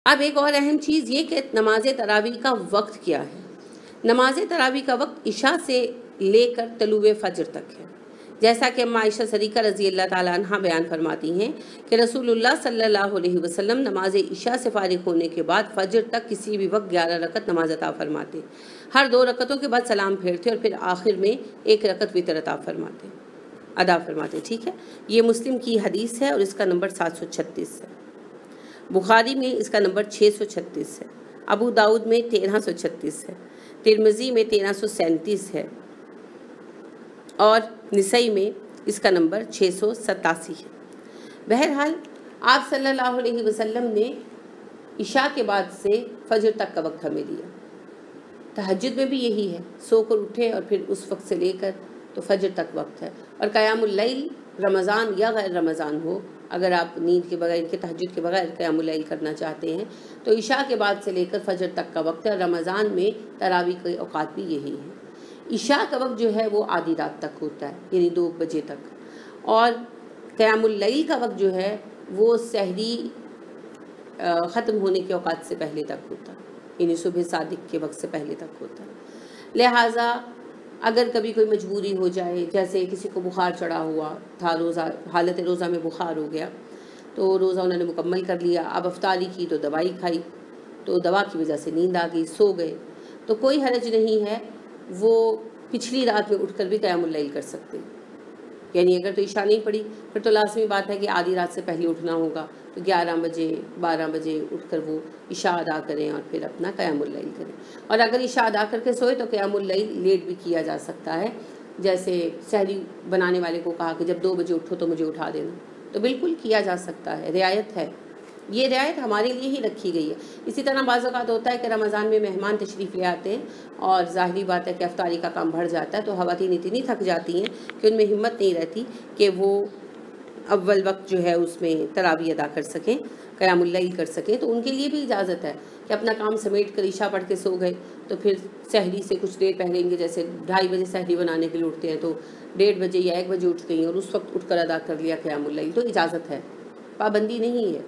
اب ایک اور اہم چیز یہ کہ نماز تراویح کا وقت کیا ہے۔ نماز تراویح کا وقت عشاء سے لے کر طلوع فجر تک ہے، جیسا کہ عائشہ صدیقہ رضی اللہ تعالیٰ عنہ بیان فرماتی ہیں کہ رسول اللہ صلی اللہ علیہ وسلم نماز عشاء سے فارغ ہونے کے بعد فجر تک کسی بھی وقت 11 رکعت نماز عطا فرماتے، ہر 2 رکعتوں کے بعد سلام پھیرتے اور پھر آخر میں 1 رکعت وتر ادا فرماتے۔ ٹھیک ہے، یہ مسلم کی حدیث ہے اور اس کا نمبر 736 ہے، بخاری میں اس کا نمبر 636 ہے، ابو داؤد میں 1336 ہے، ترمذی میں 1337 ہے اور نسائی میں اس کا نمبر 687 ہے۔ بہرحال آپ صلی اللہ علیہ وسلم نے عشاء کے بعد سے فجر تک کا وقت ہمیں دیا۔ تہجد میں بھی یہی ہے، سو کر اٹھے اور پھر اس وقت سے لے کر تو فجر تک وقت ہے، اور قیام اللیل رمضان یا غیر رمضان ہو، اگر آپ نیند کے بغیر کے تہجد کے بغیر قیام اللیل کرنا چاہتے ہیں تو عشاء کے بعد سے لے کر فجر تک کا وقت ہے، اور رمضان میں تراویح کے اوقات بھی یہی ہے۔ عشاء کا وقت جو ہے وہ آدھی رات تک ہوتا ہے، یعنی 2 بجے تک، اور قیام اللیل کا وقت جو ہے وہ سحری ختم ہونے کے اوقات سے پہلے تک ہوتا ہے، یعنی صبح صادق کے وقت سے پہلے تک ہوتا ہے۔ لہٰذا اگر کبھی کوئی مجبوری ہو جائے، جیسے کسی کو بخار چڑھا ہوا تھا، حالت روزہ میں بخار ہو گیا تو روزہ انہوں نے مکمل کر لیا، اب افطاری کی تو دوائی کھائی تو دوا کی وجہ سے نیند آ گئی، سو گئے، تو کوئی حرج نہیں ہے، وہ پچھلی رات میں اٹھ کر بھی قیام اللیل کر سکتے ہیں۔ یعنی اگر تو عشاء نہیں پڑی پھر تو لازمی بات ہے کہ آدھی رات سے پہلے اٹھنا ہوگا، تو 11 بجے 12 بجے اٹھ کر وہ عشاء ادا کریں اور پھر اپنا قیام اللیل کریں۔ اور اگر عشاء ادا کر کے سوئے تو قیام اللیل لیٹ بھی کیا جا سکتا ہے، جیسے سحری بنانے والے کو کہا کہ جب 2 بجے اٹھو تو مجھے اٹھا دینا، تو بالکل کیا جا سکتا ہے، رعایت ہے، یہ رعایت ہمارے لیے ہی رکھی گئی ہے۔ اسی طرح بعض اوقات ہوتا ہے کہ رمضان میں مہمان تشریف لے آتے ہیں اور ظاہری بات ہے کہ افطاری کا کام بڑھ جاتا ہے، تو خواتین اتنی تھک جاتی ہیں کہ ان میں ہمت نہیں رہتی کہ وہ اول وقت جو ہے اس میں تراویح ادا کر سکیں، قیام اللیل کر سکیں، تو ان کے لیے بھی اجازت ہے کہ اپنا کام سمیٹ کر عشاء پڑھ کے سو گئے، تو پھر سحری سے کچھ دیر پہلے ان کے جیسے 2:30 بجے سحری بنانے کے لیے اٹھتے ہیں تو 1:30 بجے یا 1 بجے اٹھ گئی اور اس وقت اٹھ کر ادا کر لیا قیام اللیل، تو اجازت ہے، پابندی نہیں ہے۔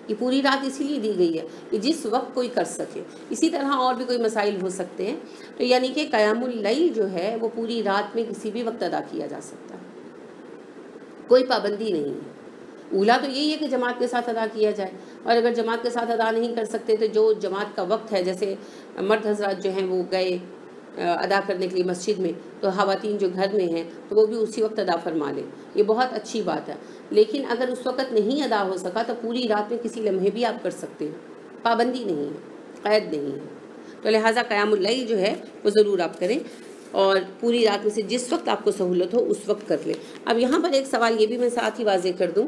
یہ پوری رات اسی لیے دی گئی ہے کہ جس وقت کوئی کر سکے۔ اسی طرح اور بھی کوئی مسائل ہو سکتے ہیں، تو یعنی کہ قیام اللیل جو ہے وہ پوری رات میں کسی بھی وقت ادا کیا جا سکتا ہے، کوئی پابندی نہیں ہے۔ اولا تو یہی ہے کہ جماعت کے ساتھ ادا کیا جائے، اور اگر جماعت کے ساتھ ادا نہیں کر سکتے تو جو جماعت کا وقت ہے، جیسے مرد حضرات جو ہیں وہ گئے ادا کرنے کے لیے مسجد میں، تو خواتین جو گھر میں ہیں تو وہ بھی اسی وقت ادا فرما لیں، یہ بہت اچھی بات ہے۔ لیکن اگر اس وقت نہیں ادا ہو سکا تو پوری رات میں کسی لمحے بھی آپ کر سکتے ہیں، پابندی نہیں ہے، قید نہیں ہے، تو لہٰذا قیام اللیل جو ہے وہ ضرور آپ کریں، اور پوری رات میں سے جس وقت آپ کو سہولت ہو اس وقت کر لیں۔ اب یہاں پر ایک سوال یہ بھی میں ساتھ ہی واضح کر دوں،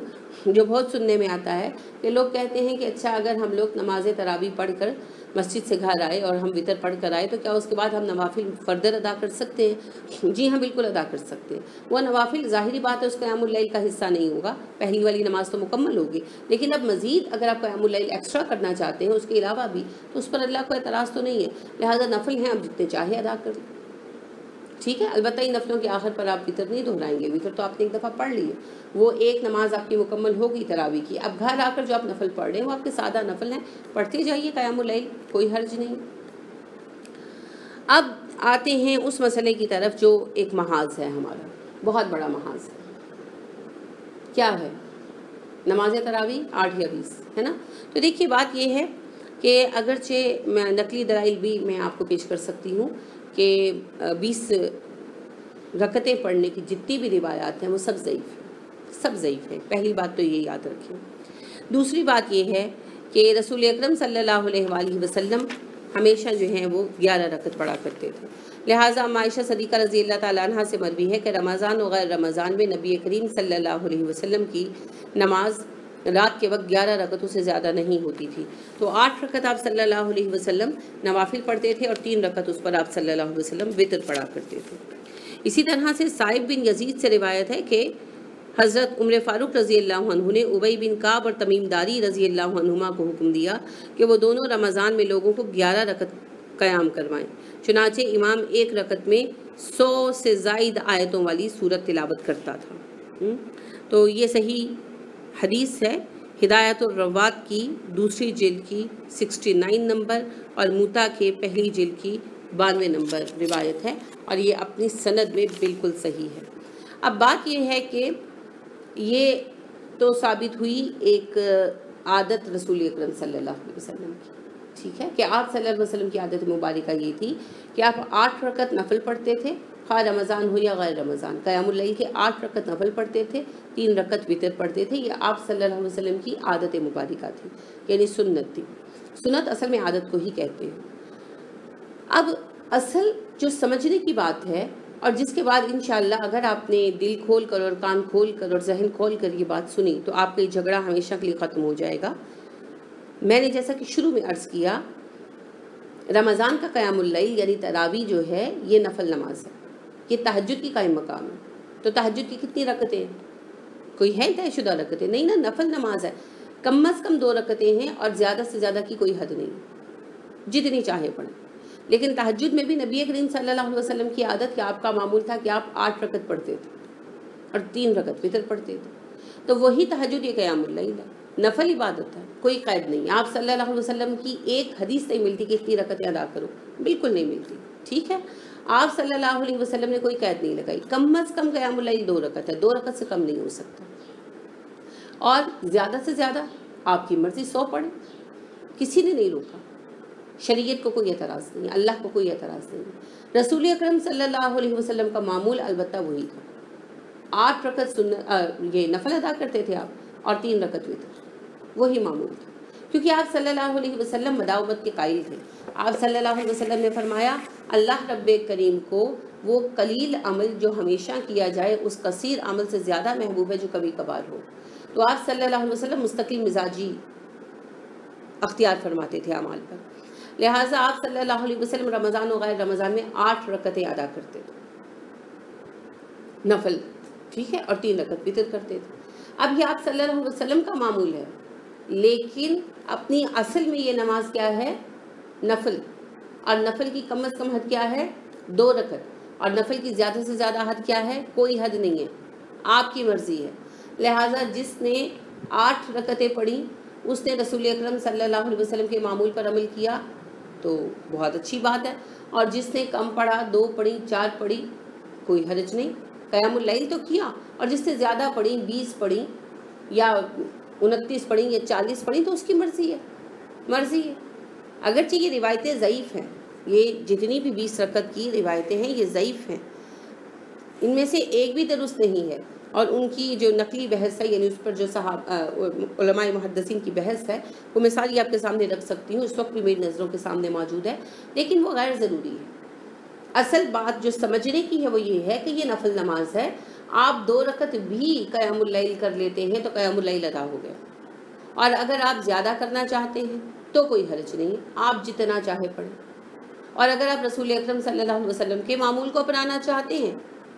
جو بہت سننے میں آتا ہے کہ لوگ کہتے ہیں کہ اچھا اگر ہم لوگ نماز تراویح پڑھ کر مسجد سے گھر آئے اور ہم وتر پڑھ کر آئے تو کیا اس کے بعد ہم نوافل فردر ادا کر سکتے ہیں؟ جی ہاں، بالکل ادا کر سکتے ہیں۔ وہ نوافل ظاہری بات ہے اس قیام اللیل کا حصہ نہیں ہوگا، پہلی والی نماز تو مکمل ہوگی، لیکن اب مزید اگر آپ قیام اللیل ایکسٹرا کرنا چاہتے ہیں اس کے علاوہ بھی، تو اس پر اللہ کو اعتراض تو نہیں ہے، لہٰذا نفل ہیں آپ جتنے چاہے ادا کر لیں، ٹھیک ہے۔ البتہ ان نفلوں کے آخر پر آپ وتر نہیں دہرائیں گے، وتر تو آپ نے ایک دفعہ پڑھ لی ہے، وہ ایک نماز آپ کی مکمل ہوگی تراویح کی، اب گھر آ کر جو آپ نفل پڑھ رہے ہیں وہ آپ کے سادہ نفل ہیں، پڑھتے جائیے قیام اللیل، کوئی حرج نہیں۔ اب آتے ہیں اس مسئلے کی طرف جو ایک محاذ ہے، ہمارا بہت بڑا محاذ ہے، کیا ہے؟ نماز تراویح 8 یا 20 ہے نا؟ تو دیکھیے بات یہ ہے کہ اگرچہ میں نقلی دلائل بھی میں آپ کو پیش کر سکتی ہوں کہ 20 رکعتیں پڑھنے کی جتنی بھی روایات ہیں وہ سب ضعیف ہیں، پہلی بات تو یہ یاد رکھیں۔ دوسری بات یہ ہے کہ رسول اکرم صلی اللہ علیہ وآلہ وسلم ہمیشہ جو ہیں وہ 11 رکعت پڑھا کرتے تھے، لہٰذا عائشہ صدیقہ رضی اللہ تعالیٰ عنہ سے مروی ہے کہ رمضان و غیر رمضان میں نبی کریم صلی اللہ علیہ وسلم کی نماز رات کے وقت 11 رکعتوں سے زیادہ نہیں ہوتی تھی، تو 8 رکعت آپ صلی اللہ علیہ وسلم نوافل پڑھتے تھے اور 3 رکعت اس پر آپ صلی اللہ علیہ وسلم وتر پڑھا کرتے تھے۔ اسی طرح سے صائب بن یزید سے روایت ہے کہ حضرت عمر فاروق رضی اللہ عنہ نے ابی بن کعب اور تمیم داری رضی اللہ عنہما کو حکم دیا کہ وہ دونوں رمضان میں لوگوں کو 11 رکعت قیام کروائیں، چنانچہ امام ایک رکعت میں 100 سے زائد آیتوں والی سورت تلاوت کرتا تھا۔ تو یہ صحیح حدیث ہے ہدایت الروات کی دوسری جلد کی 69 نمبر اور موطا کے پہلی جلد کی 92 نمبر روایت ہے، اور یہ اپنی سند میں بالکل صحیح ہے۔ اب بات یہ ہے کہ یہ تو ثابت ہوئی ایک عادت رسول اکرم صلی اللہ علیہ وسلم کی، ٹھیک ہے، کہ آپ صلی اللہ علیہ وسلم کی عادت مبارکہ یہ تھی کہ آپ 8 رکعت نفل پڑھتے تھے، خواہ رمضان ہو یا غیر رمضان۔ قیام اللیل کے 8 رکعت نفل پڑھتے تھے، 3 رکعت وتر پڑھتے تھے۔ یہ آپ صلی اللہ علیہ وسلم کی عادت مبارکہ تھی، یعنی سنت تھی۔ سنت اصل میں عادت کو ہی کہتے ہیں۔ اب اصل جو سمجھنے کی بات ہے، اور جس کے بعد انشاءاللہ اگر آپ نے دل کھول کر اور کان کھول کر اور ذہن کھول کر یہ بات سنی تو آپ کا یہ جھگڑا ہمیشہ کے لیے ختم ہو جائے گا۔ میں نے جیسا کہ شروع میں عرض کیا، رمضان کا قیام اللیل یعنی تراویح جو ہے یہ نفل نماز ہے، یہ تہجد کی قائم مقام ہے۔ تو تہجد کی کتنی رکعتیں ہیں؟ کوئی ہے طے شدہ رکعتیں؟ نہیں نا، نفل نماز ہے، کم از کم 2 رکعتیں ہیں، اور زیادہ سے زیادہ کی کوئی حد نہیں، جتنی چاہے پڑھیں۔ لیکن تہجد میں بھی نبی کریم صلی اللہ علیہ وسلم کی عادت کہ آپ کا معمول تھا کہ آپ 8 رکعت پڑھتے تھے اور 3 رکعت وتر پڑھتے تھے۔ تو وہی تہجد یہ قیام اللیل ہے، نفل عبادت ہے، کوئی قید نہیں۔ آپ صلی اللہ علیہ وسلم کی ایک حدیث نہیں ملتی کہ اتنی رکعتیں ادا کرو، بالکل نہیں ملتی، ٹھیک ہے۔ آپ صلی اللہ علیہ وسلم نے کوئی قید نہیں لگائی، کم از کم قیام اللیل 2 رکعت ہے، 2 رکعت سے کم نہیں ہو سکتا، اور زیادہ سے زیادہ آپ کی مرضی 100 پڑھیں، کسی نے نہیں روکا، شریعت کو کوئی اعتراض نہیں، اللہ کو کوئی اعتراض نہیں۔ رسول اکرم صلی اللہ علیہ وسلم کا معمول البتہ وہی تھا، 8 رکعت یہ نفل ادا کرتے تھے آپ، اور 3 رکعت وتر، وہی معمول تھا، کیونکہ آپ صلی اللہ علیہ وسلم مداومت کے قائل تھے۔ آپ صلی اللہ علیہ وسلم نے فرمایا، اللہ رب کریم کو وہ قلیل عمل جو ہمیشہ کیا جائے اس کثیر عمل سے زیادہ محبوب ہے جو کبھی کبھار ہو۔ تو آپ صلی اللہ علیہ وسلم مستقل مزاجی اختیار فرماتے تھے اعمال پر، لہٰذا آپ صلی اللہ علیہ وسلم رمضان و غیر رمضان میں 8 رکعتیں ادا کرتے تھے نفل، ٹھیک ہے، اور 3 رکعت وتر کرتے تھے۔ اب یہ آپ صلی اللہ علیہ وسلم کا معمول ہے، لیکن اپنی اصل میں یہ نماز کیا ہے؟ نفل، اور نفل کی کم از کم حد کیا ہے؟ 2 رکعت، اور نفل کی زیادہ سے زیادہ حد کیا ہے؟ کوئی حد نہیں ہے، آپ کی مرضی ہے۔ لہٰذا جس نے 8 رکعتیں پڑھی اس نے رسول اکرم صلی اللہ علیہ وسلم کے معمول پر عمل کیا تو بہت اچھی بات ہے، اور جس نے کم پڑھا، 2 پڑھی، 4 پڑھی، کوئی حرج نہیں، قیام اللیل تو کیا۔ اور جس نے زیادہ پڑھی، 20 پڑھی یا 29 پڑھی یا 40 پڑھی، تو اس کی مرضی ہے۔ اگرچہ یہ روایتیں ضعیف ہیں، یہ جتنی بھی 20 رکعت کی روایتیں ہیں یہ ضعیف ہیں، ان میں سے ایک بھی درست نہیں ہے، اور ان کی جو نقلی بحث ہے، یعنی اس پر جو علماء محدثین کی بحث ہے، وہ مثال یہ آپ کے سامنے رکھ سکتی ہوں، اس وقت بھی میری نظروں کے سامنے موجود ہے، لیکن وہ غیر ضروری ہے۔ اصل بات جو سمجھنے کی ہے وہ یہ ہے کہ یہ نفل نماز ہے، آپ 2 رکعت بھی قیام اللیل کر لیتے ہیں تو قیام اللیل ادا ہو گیا، اور اگر آپ زیادہ کرنا چاہتے ہیں تو کوئی حرج نہیں، آپ جتنا چاہے پڑھیں، اور اگر آپ رسول اکرم صلی اللہ علیہ وسلم کے معمول کو اپنانا چاہتے ہیں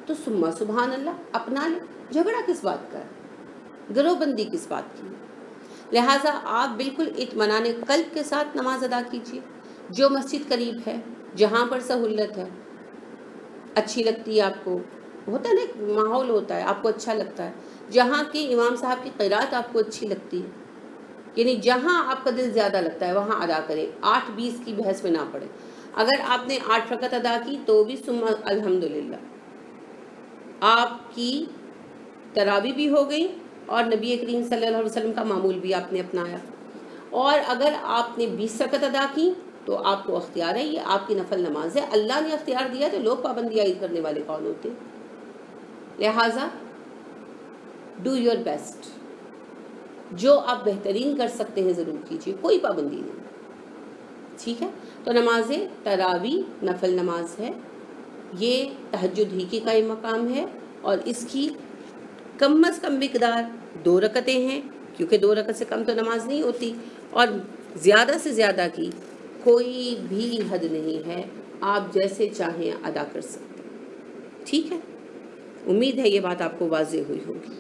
تو سبحان اللہ اپنا لیں، جھگڑا کس بات کا ہے، گروہ بندی کس بات کی ہے؟ لہٰذا آپ بالکل اطمینان قلب کے ساتھ نماز ادا کیجیے، جو مسجد قریب ہے، جہاں پر سہولت ہے، اچھی لگتی ہے آپ کو، ہوتا ہے نا ایک ماحول ہوتا ہے، آپ کو اچھا لگتا ہے، جہاں کے امام صاحب کی قرات آپ کو اچھی لگتی ہے، یعنی جہاں آپ کا دل زیادہ لگتا ہے وہاں ادا کریں، 8-20 کی بحث میں نہ پڑیں۔ اگر آپ نے 8 رکعت ادا کی تو بھی ثم الحمدللہ، آپ کی تراویح بھی ہو گئی اور نبی کریم صلی اللہ علیہ وسلم کا معمول بھی آپ نے اپنایا، اور اگر آپ نے 20 رکعت ادا کی تو آپ کو اختیار ہے، یہ آپ کی نفل نماز ہے، اللہ نے اختیار دیا تو لوگ پابندی عائد کرنے والے کون ہوتے؟ لہٰذا ڈو یور بیسٹ، جو آپ بہترین کر سکتے ہیں ضرور کیجیے، کوئی پابندی نہیں، ٹھیک ہے۔ تو نماز تراویح نفل نماز ہے، یہ تہجد ہی کی قائم مقام ہے، اور اس کی کم از کم مقدار 2 رکعتیں ہیں، کیونکہ 2 رکعت سے کم تو نماز نہیں ہوتی، اور زیادہ سے زیادہ کی کوئی بھی حد نہیں ہے، آپ جیسے چاہیں ادا کر سکتے ہیں، ٹھیک ہے۔ امید ہے یہ بات آپ کو واضح ہوئی ہوگی۔